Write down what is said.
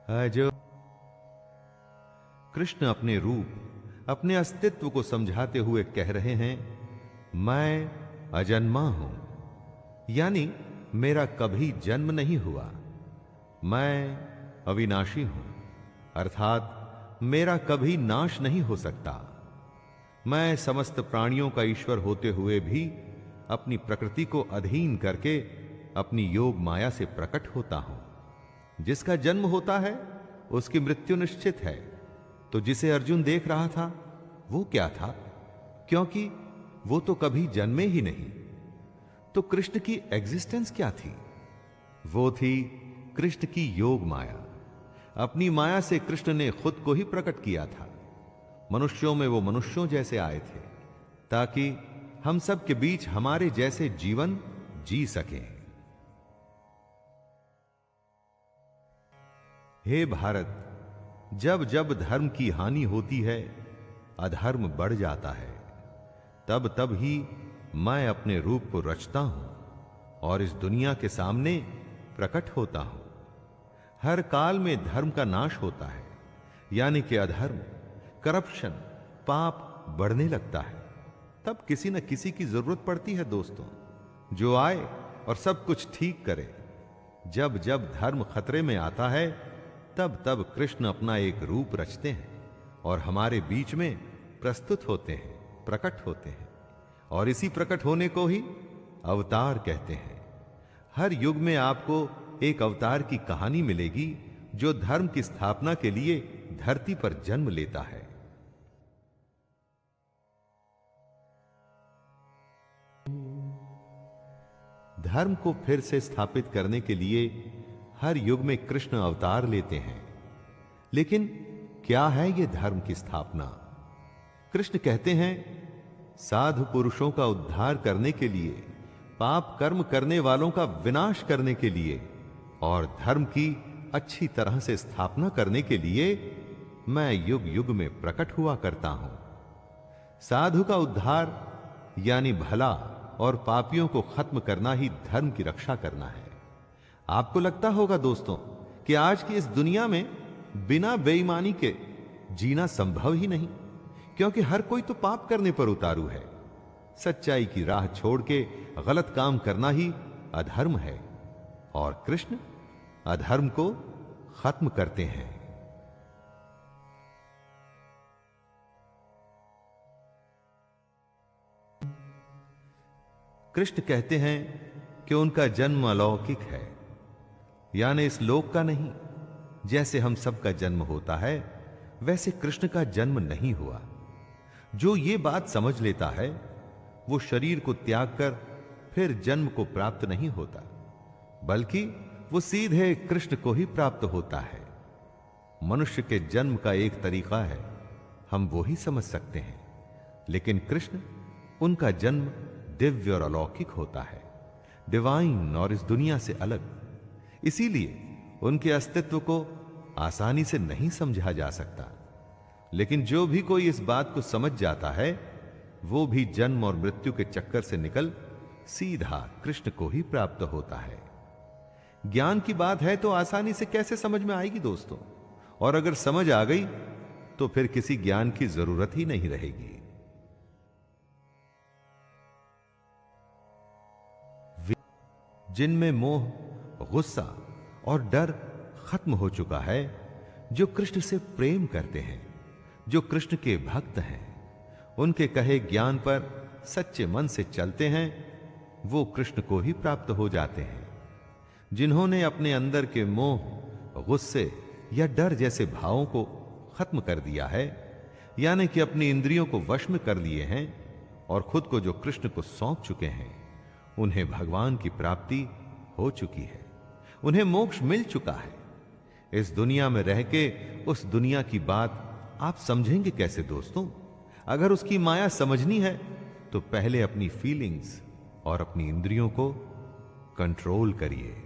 जो कृष्ण अपने रूप, अपने अस्तित्व को समझाते हुए कह रहे हैं, मैं अजन्मा हूं, यानी मेरा कभी जन्म नहीं हुआ। मैं अविनाशी हूं, अर्थात मेरा कभी नाश नहीं हो सकता। मैं समस्त प्राणियों का ईश्वर होते हुए भी अपनी प्रकृति को अधीन करके अपनी योग माया से प्रकट होता हूं। जिसका जन्म होता है उसकी मृत्यु निश्चित है। तो जिसे अर्जुन देख रहा था वो क्या था? क्योंकि वो तो कभी जन्मे ही नहीं। तो कृष्ण की एग्जिस्टेंस क्या थी? वो थी कृष्ण की योग माया। अपनी माया से कृष्ण ने खुद को ही प्रकट किया था। मनुष्यों में वो मनुष्यों जैसे आए थे ताकि हम सब के बीच हमारे जैसे जीवन जी सकें। हे भारत, जब जब धर्म की हानि होती है, अधर्म बढ़ जाता है, तब तब ही मैं अपने रूप को रचता हूं और इस दुनिया के सामने प्रकट होता हूं। हर काल में धर्म का नाश होता है, यानी कि अधर्म, करप्शन, पाप बढ़ने लगता है। तब किसी न किसी की जरूरत पड़ती है दोस्तों, जो आए और सब कुछ ठीक करे। जब जब धर्म खतरे में आता है, तब तब कृष्ण अपना एक रूप रचते हैं और हमारे बीच में प्रस्तुत होते हैं, प्रकट होते हैं। और इसी प्रकट होने को ही अवतार कहते हैं। हर युग में आपको एक अवतार की कहानी मिलेगी जो धर्म की स्थापना के लिए धरती पर जन्म लेता है। धर्म को फिर से स्थापित करने के लिए हर युग में कृष्ण अवतार लेते हैं। लेकिन क्या है यह धर्म की स्थापना? कृष्ण कहते हैं, साधु पुरुषों का उद्धार करने के लिए, पाप कर्म करने वालों का विनाश करने के लिए और धर्म की अच्छी तरह से स्थापना करने के लिए मैं युग युग में प्रकट हुआ करता हूं। साधु का उद्धार यानी भला और पापियों को खत्म करना ही धर्म की रक्षा करना है। आपको लगता होगा दोस्तों कि आज की इस दुनिया में बिना बेईमानी के जीना संभव ही नहीं, क्योंकि हर कोई तो पाप करने पर उतारू है। सच्चाई की राह छोड़ के गलत काम करना ही अधर्म है और कृष्ण अधर्म को खत्म करते हैं। कृष्ण कहते हैं कि उनका जन्म अलौकिक है, यानी इस लोक का नहीं। जैसे हम सबका जन्म होता है, वैसे कृष्ण का जन्म नहीं हुआ। जो ये बात समझ लेता है वो शरीर को त्याग कर फिर जन्म को प्राप्त नहीं होता, बल्कि वो सीधे कृष्ण को ही प्राप्त होता है। मनुष्य के जन्म का एक तरीका है, हम वो ही समझ सकते हैं, लेकिन कृष्ण, उनका जन्म दिव्य और अलौकिक होता है, डिवाइन और इस दुनिया से अलग। इसीलिए उनके अस्तित्व को आसानी से नहीं समझा जा सकता। लेकिन जो भी कोई इस बात को समझ जाता है, वो भी जन्म और मृत्यु के चक्कर से निकल सीधा कृष्ण को ही प्राप्त होता है। ज्ञान की बात है तो आसानी से कैसे समझ में आएगी दोस्तों? और अगर समझ आ गई तो फिर किसी ज्ञान की जरूरत ही नहीं रहेगी। जिनमें मोह, गुस्सा और डर खत्म हो चुका है, जो कृष्ण से प्रेम करते हैं, जो कृष्ण के भक्त हैं, उनके कहे ज्ञान पर सच्चे मन से चलते हैं, वो कृष्ण को ही प्राप्त हो जाते हैं। जिन्होंने अपने अंदर के मोह, गुस्से या डर जैसे भावों को खत्म कर दिया है, यानी कि अपनी इंद्रियों को वश में कर लिए हैं और खुद को जो कृष्ण को सौंप चुके हैं, उन्हें भगवान की प्राप्ति हो चुकी है, उन्हें मोक्ष मिल चुका है। इस दुनिया में रह के उस दुनिया की बात आप समझेंगे कैसे दोस्तों? अगर उसकी माया समझनी है तो पहले अपनी फीलिंग्स और अपनी इंद्रियों को कंट्रोल करिए।